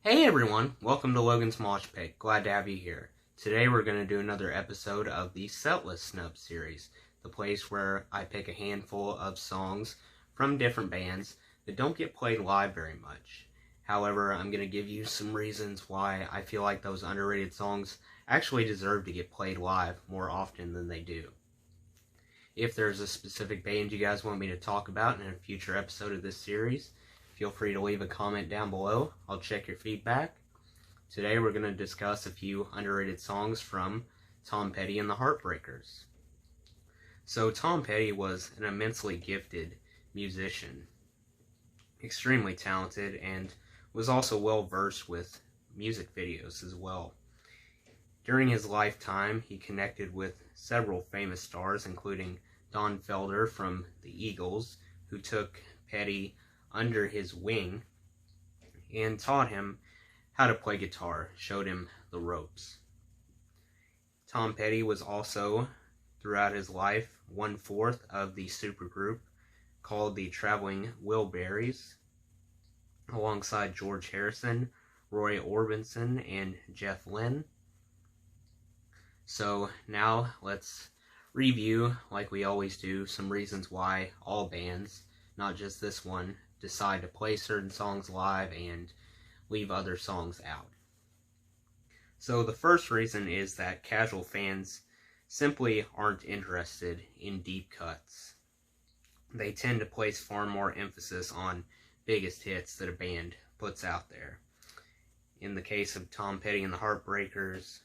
Hey everyone, welcome to Logan's Mosh Pit. Glad to have you here. Today we're going to do another episode of the Setlist Snubs series, the place where I pick a handful of songs from different bands that don't get played live very much. However, I'm going to give you some reasons why I feel like those underrated songs actually deserve to get played live more often than they do. If there's a specific band you guys want me to talk about in a future episode of this series, feel free to leave a comment down below. I'll check your feedback. Today we're going to discuss a few underrated songs from Tom Petty and the Heartbreakers. So Tom Petty was an immensely gifted musician, extremely talented, and was also well versed with music videos as well. During his lifetime, he connected with several famous stars, including Don Felder from the Eagles, who took Petty under his wing and taught him how to play guitar, showed him the ropes. Tom Petty was also, throughout his life, 1/4 of the supergroup called the Traveling Wilburys, alongside George Harrison, Roy Orbison, and Jeff Lynne. So now let's review, like we always do, some reasons why all bands, not just this one, decide to play certain songs live and leave other songs out. So the first reason is that casual fans simply aren't interested in deep cuts. They tend to place far more emphasis on biggest hits that a band puts out there. In the case of Tom Petty and the Heartbreakers,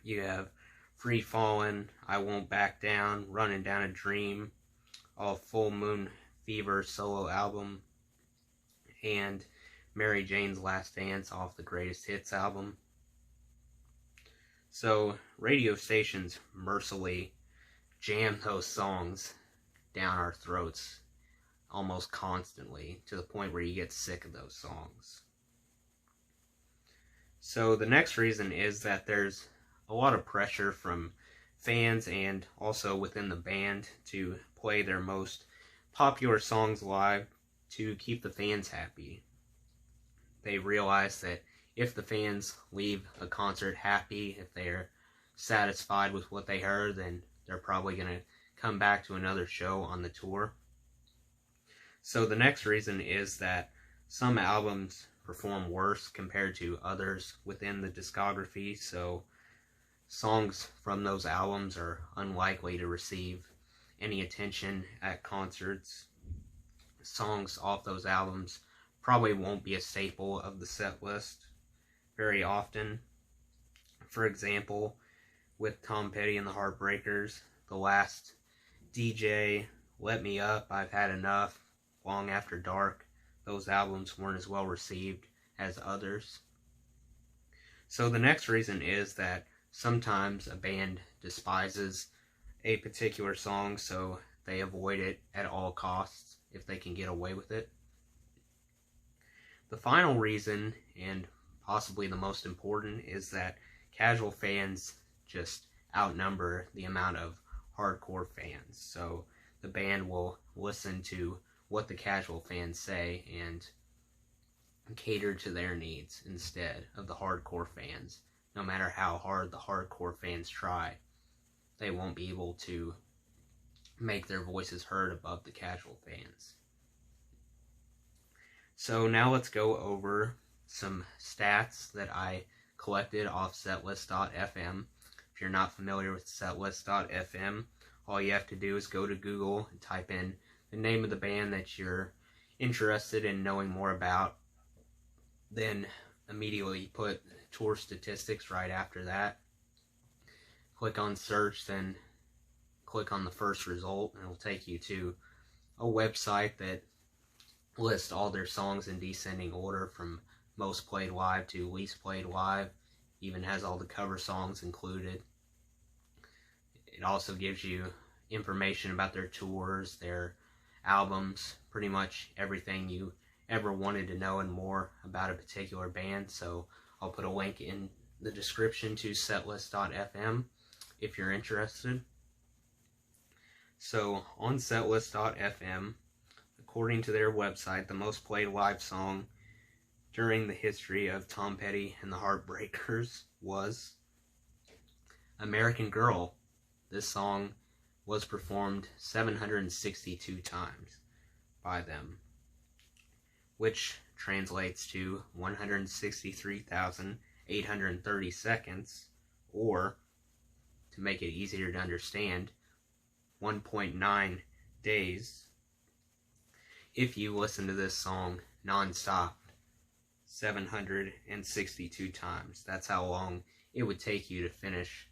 you have Free Fallin', I Won't Back Down, Running Down a Dream, off Full Moon Fever solo album, and Mary Jane's Last Dance off the Greatest Hits album. So radio stations mercilessly jam those songs down our throats almost constantly, to the point where you get sick of those songs. So the next reason is that there's a lot of pressure from fans and also within the band to play their most popular songs live to keep the fans happy. They realize that if the fans leave a concert happy, if they're satisfied with what they heard, then they're probably going to come back to another show on the tour. So the next reason is that some albums perform worse compared to others within the discography, so songs from those albums are unlikely to receive any attention at concerts. Songs off those albums probably won't be a staple of the set list very often. For example, with Tom Petty and the Heartbreakers, The Last DJ, Let Me Up, I've Had Enough, Long After Dark, those albums weren't as well received as others. So the next reason is that sometimes a band despises a particular song, so they avoid it at all costs if they can get away with it. The final reason, and possibly the most important, is that casual fans just outnumber the amount of hardcore fans. So the band will listen to what the casual fans say and cater to their needs instead of the hardcore fans. No matter how hard the hardcore fans try, they won't be able to make their voices heard above the casual fans. So now let's go over some stats that I collected off Setlist.fm. If you're not familiar with Setlist.fm, all you have to do is go to Google and type in the name of the band that you're interested in knowing more about. Then immediately put tour statistics right after that. Click on search, then click on the first result, and it'll take you to a website that lists all their songs in descending order from most played live to least played live. Even has all the cover songs included. It also gives you information about their tours, their albums, pretty much everything you ever wanted to know and more about a particular band. So I'll put a link in the description to Setlist.fm if you're interested. So on Setlist.fm, according to their website, the most played live song during the history of Tom Petty and the Heartbreakers was American Girl. This song was performed 762 times by them, which translates to 163,830 seconds, or, to make it easier to understand, 1.9 days if you listen to this song non-stop 762 times. That's how long it would take you to finish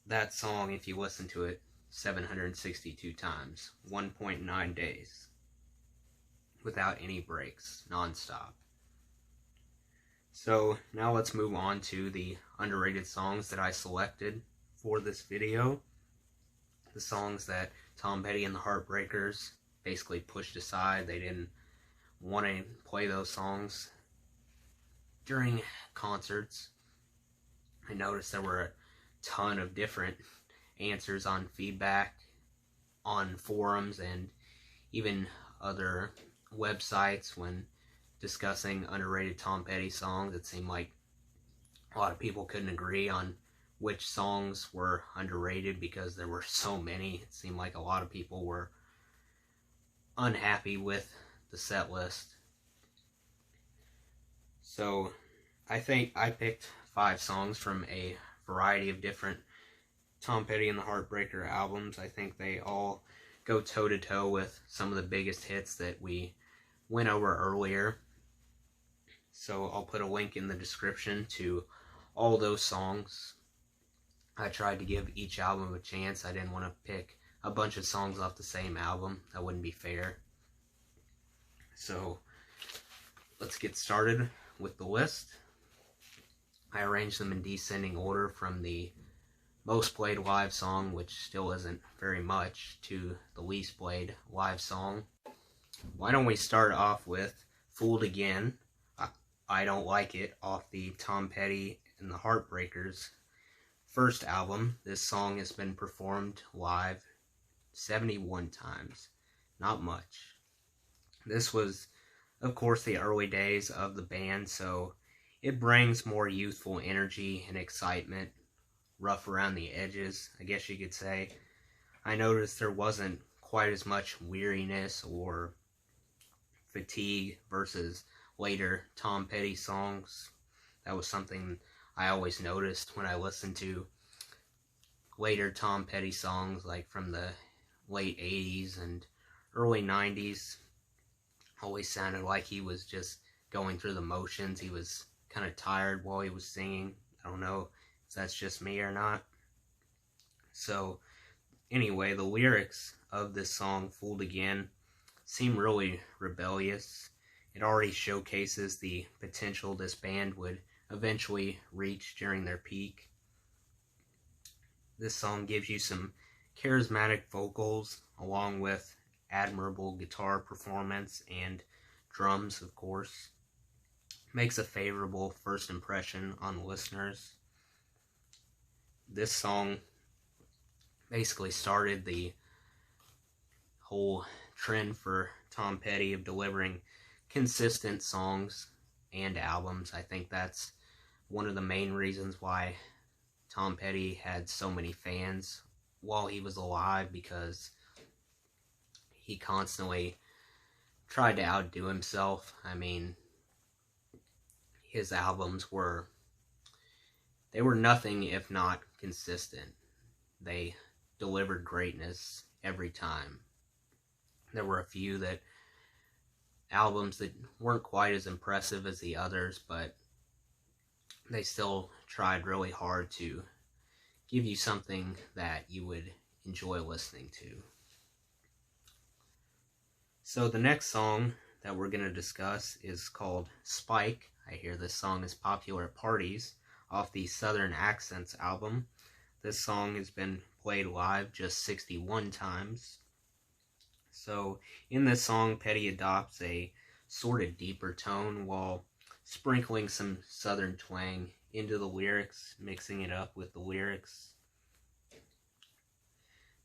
that song if you listen to it 762 times, 1.9 days, without any breaks, non-stop. So now let's move on to the underrated songs that I selected for this video. The songs that Tom Petty and the Heartbreakers basically pushed aside. They didn't want to play those songs during concerts. I noticed there were a ton of different answers on feedback on forums and even other websites when discussing underrated Tom Petty songs. It seemed like a lot of people couldn't agree on which songs were underrated because there were so many. It seemed like a lot of people were unhappy with the set list. So I think I picked 5 songs from a variety of different Tom Petty and the Heartbreaker albums. I think they all go toe-to-toe with some of the biggest hits that we went over earlier. So I'll put a link in the description to all those songs. I tried to give each album a chance. I didn't want to pick a bunch of songs off the same album. That wouldn't be fair. So let's get started with the list. I arranged them in descending order from the most played live song, which still isn't very much, to the least played live song. Why don't we start off with Fooled Again, I Don't Like It, off the Tom Petty and the Heartbreakers first album. This song has been performed live 71 times. Not much. This was, of course, the early days of the band, so it brings more youthful energy and excitement, rough around the edges, I guess you could say. I noticed there wasn't quite as much weariness or fatigue versus later Tom Petty songs. That was something I always noticed when I listened to later Tom Petty songs, like from the late 80s and early 90s. Always sounded like he was just going through the motions. He was kind of tired while he was singing. I don't know if that's just me or not. So anyway, the lyrics of this song, Fooled Again, seem really rebellious. It already showcases the potential this band would eventually reach during their peak. This song gives you some charismatic vocals along with admirable guitar performance and drums, of course. Makes a favorable first impression on listeners. This song basically started the whole trend for Tom Petty of delivering consistent songs and albums. I think that's one of the main reasons why Tom Petty had so many fans while he was alive, because he constantly tried to outdo himself. I mean, his albums were nothing if not consistent. They delivered greatness every time. There were a few albums that weren't quite as impressive as the others, but they still tried really hard to give you something that you would enjoy listening to. So the next song that we're going to discuss is called Spike. I hear this song is popular at parties, off the Southern Accents album. This song has been played live just 61 times. So in this song, Petty adopts a sort of deeper tone while sprinkling some Southern twang into the lyrics, mixing it up with the lyrics.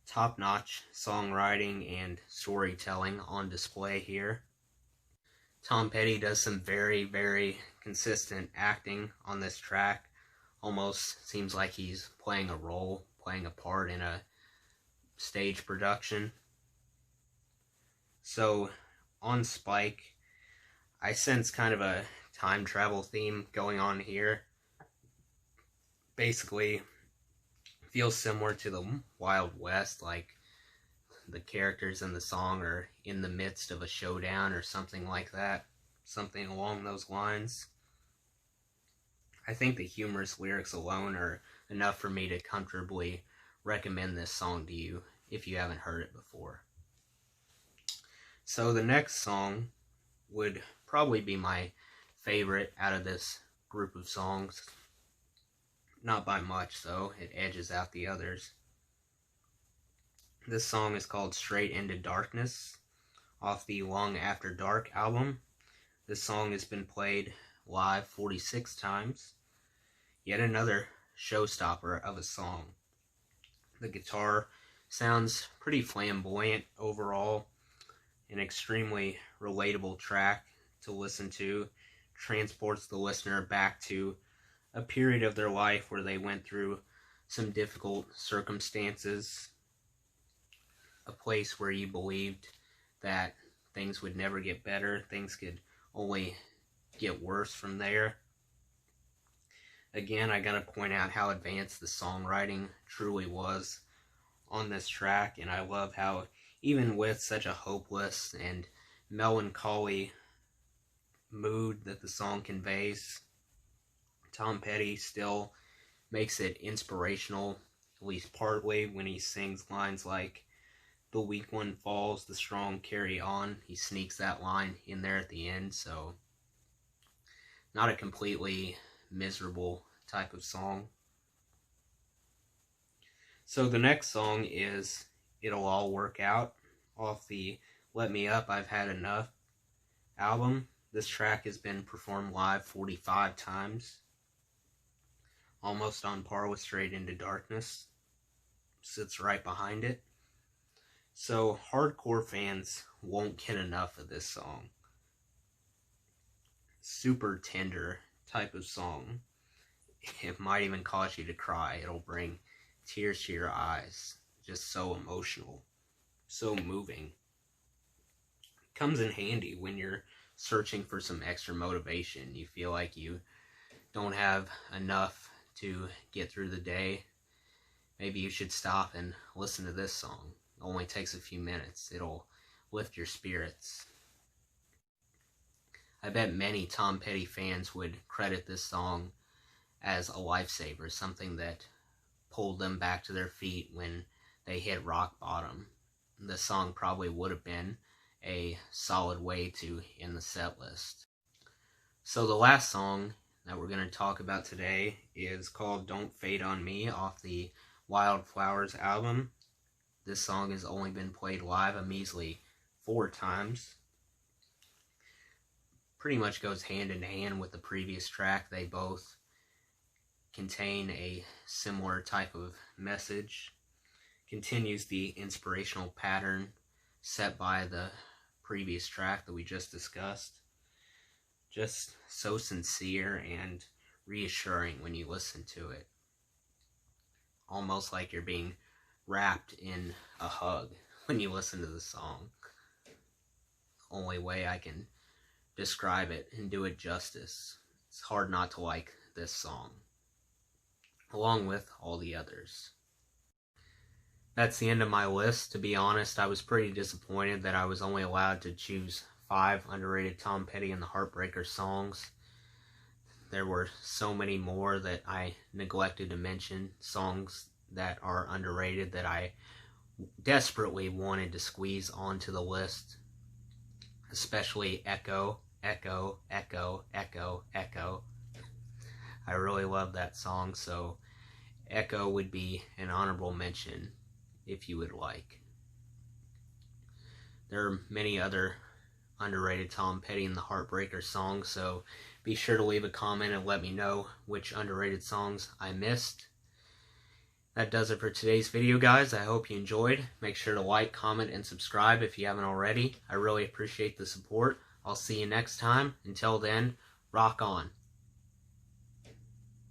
Top-notch songwriting and storytelling on display here. Tom Petty does some very, very consistent acting on this track. Almost seems like he's playing a role, playing a part in a stage production. So, on Spike, I sense kind of a time travel theme going on here. Basically, feels similar to the Wild West, like the characters in the song are in the midst of a showdown or something like that. Something along those lines. I think the humorous lyrics alone are enough for me to comfortably recommend this song to you if you haven't heard it before. So the next song would probably be my favorite out of this group of songs. Not by much, though. It edges out the others. This song is called Straight Into Darkness off the Long After Dark album. This song has been played live 46 times. Yet another showstopper of a song. The guitar sounds pretty flamboyant overall. An extremely relatable track to listen to. Transports the listener back to a period of their life where they went through some difficult circumstances. A place where you believed that things would never get better. Things could only get worse from there. Again, I gotta point out how advanced the songwriting truly was on this track, and I love how even with such a hopeless and melancholy mood that the song conveys, Tom Petty still makes it inspirational, at least partly, when he sings lines like, "The weak one falls, the strong carry on." He sneaks that line in there at the end, so not a completely miserable type of song. So the next song is It'll All Work Out off the Let Me Up, I've Had Enough album. This track has been performed live 45 times. Almost on par with Straight Into Darkness. Sits right behind it. So hardcore fans won't get enough of this song. Super tender type of song. It might even cause you to cry. It'll bring tears to your eyes. Just so emotional. So moving. Comes in handy when you're searching for some extra motivation. You feel like you don't have enough to get through the day. Maybe you should stop and listen to this song. It only takes a few minutes. It'll lift your spirits. I bet many Tom Petty fans would credit this song as a lifesaver, something that pulled them back to their feet when they hit rock bottom. This song probably would have been a solid way to end the set list. So the last song that we're going to talk about today is called Don't Fade on Me off the Wildflowers album. This song has only been played live a measly 4 times. Pretty much goes hand in hand with the previous track. They both contain a similar type of message. Continues the inspirational pattern set by the previous track that we just discussed. Just so sincere and reassuring when you listen to it. Almost like you're being wrapped in a hug when you listen to the song. Only way I can describe it and do it justice. It's hard not to like this song, along with all the others. That's the end of my list. To be honest, I was pretty disappointed that I was only allowed to choose 5 underrated Tom Petty and the Heartbreakers songs. There were so many more that I neglected to mention, songs that are underrated that I desperately wanted to squeeze onto the list. Especially Echo, Echo, Echo, Echo, Echo. I really love that song, so Echo would be an honorable mention if you would like. There are many other underrated Tom Petty and the Heartbreakers songs, so be sure to leave a comment and let me know which underrated songs I missed. That does it for today's video, guys. I hope you enjoyed. Make sure to like, comment, and subscribe if you haven't already. I really appreciate the support. I'll see you next time. Until then, rock on.